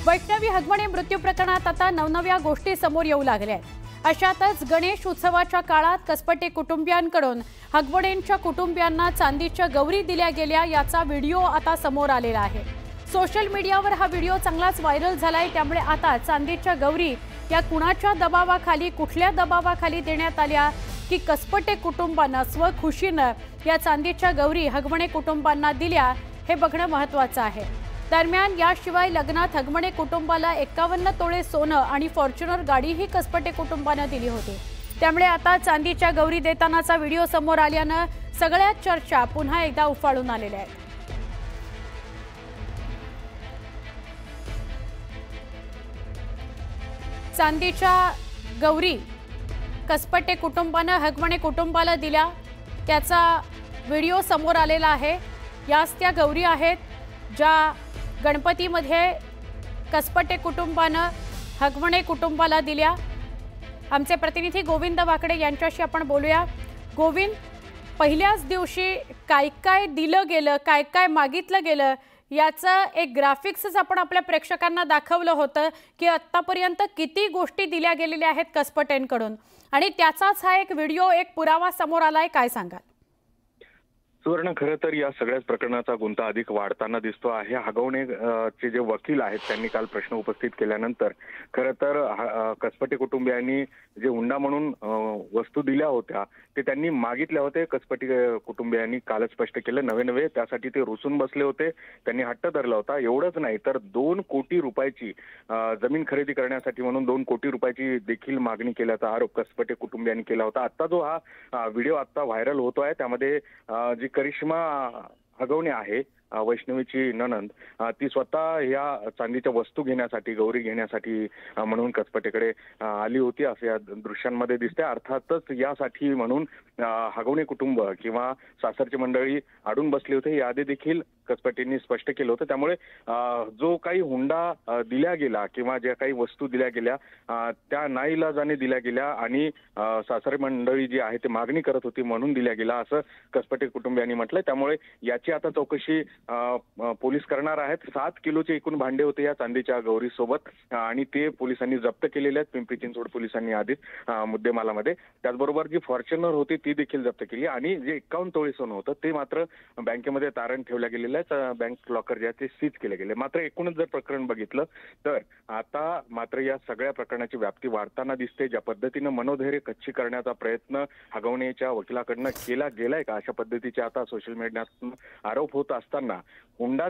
वैष्णवी हगवणे मृत्यू प्रकरणात आता नवनव्या गोष्टी समोर येऊ लागल्या आहेत। अशातच गणेश उत्सवाच्या काळात कसपटे कुटुंबियांकडून हगवणेंच्या कुटुंबियांना चांदीच्या गौरी दिल्या गेल्या याचा व्हिडिओ आता समोर आलेला आहे। सोशल मीडियावर हा व्हिडिओ चांगलाच व्हायरल झालाय। त्यामुळे आता चांदीच्या गौरी या कुणाच्या दबावाखाली कुठल्या दबावाखाली देण्यात आल्या की कसपटे कुटुंबांना स्वखुशीने या चांदीच्या गौरी हगवणे कुटुंबांना दिल्या हे बघणं महत्त्वाचं आहे। दरम्यान याशिवाय लग्नात हगवणे कुटुंबाला 51 तोळे सोनं आणि फॉर्च्युनर गाडीही कसपटे कुटुंबाने दिली होती। त्यामुळे आता चांदीच्या गौरी देतानाचा व्हिडिओ समोर आल्याने सगळ्या चर्चा पुन्हा एकदा उफाळून आलेल्या आहेत। चांदीच्या गौरी कसपटे कुटुंबाने हगवणे कुटुंबाला दिल्या त्याचा व्हिडिओ समोर आलेला आहे। याच त्या गौरी आहेत ज्या गणपतीमध्ये कसपटे कुटुंबाने हगवणे कुटुंबाला दिल्या। आमचे प्रतिनिधी गोविंद वाकडे यांच्याशी आपण बोलूया। गोविंद, पहिल्याच दिवशी काय काय दिलं गेलं, काय काय मागितलं गेलं याचं एक ग्राफिक्सच आपण आपल्या प्रेक्षकांना दाखवलं होतं की आत्तापर्यंत किती गोष्टी दिल्या गेलेल्या आहेत कसपटेंकडून, आणि त्याचाच हा एक व्हिडिओ, एक पुरावा समोर आलाय। काय सांगाल? सुवर्ण, खरं तर या सगळ्याच प्रकरणाचा गुंता अधिक वाढताना दिसतो आहे। हगवणे चे जे वकील आहेत त्यांनी काल प्रश्न उपस्थित केल्यानंतर खरं तर कसपटे कुटुंबियांनी जे हुंडा म्हणून वस्तू दिल्या होत्या ते त्यांनी मागितल्या होते। कसपटे कुटुंबियांनी कालच स्पष्ट केलं। नवे त्यासाठी ते रुसून बसले होते, त्यांनी हट्ट धरला होता। एवढंच नाही तर 2 कोटी रुपयाची जमीन खरेदी करण्यासाठी म्हणून 2 कोटी रुपयाची देखील मागणी केल्याचा आरोप कसपटे कुटुंबियांनी केला होता। आता जो हा व्हिडिओ आता व्हायरल होतोय त्यामध्ये जी करिश्मा हगवणे आहे, वैष्णवीची नणंद, ती स्वतः या चांदीच्या वस्तू घेण्यासाठी, गौरी घेण्यासाठी म्हणून कसपटेकडे आली होती असे या दृश्यांमध्ये दिसते। अर्थातच यासाठी म्हणून हगवणे कुटुंब किंवा सासरची मंडळी अडून बसली होती हे आधी देखील कसपटेंनी स्पष्ट केलं होतं। त्यामुळे जो काही हुंडा दिल्या गेला किंवा ज्या काही वस्तू दिल्या गेल्या त्या नाईलाजाने दिल्या गेल्या आणि सासरी मंडळी जी आहे ते मागणी करत होती म्हणून दिल्या गेला असं कसपटे कुटुंबियांनी म्हटलंय। त्यामुळे याची आता चौकशी पोलीस करणार आहेत। 7 किलोचे एकूण भांडे होते या चांदीच्या गौरी सोबत आणि ते पोलिसांनी जप्त केलेले आहेत। पिंपरी चिंचवड पोलिसांनी आधीच मुद्देमालामध्ये। त्याचबरोबर जी फॉर्च्युनर होती ती देखील जप्त केली आणि जे 51 तोळे सोनं होतं ते मात्र बँकेमध्ये तारण ठेवल्या गेलेलं आहे। बँक लॉकर जे आहे ते सीज केले गेले। मात्र एकूणच जर प्रकरण बघितलं तर आता मात्र या सगळ्या प्रकरणाची व्याप्ती वाढताना दिसते। ज्या पद्धतीनं मनोधैर्य कच्ची करण्याचा प्रयत्न हगवणेच्या वकिलाकडनं केला गेलाय का, अशा पद्धतीचे आता सोशल मीडियात आरोप होत असताना हुंडा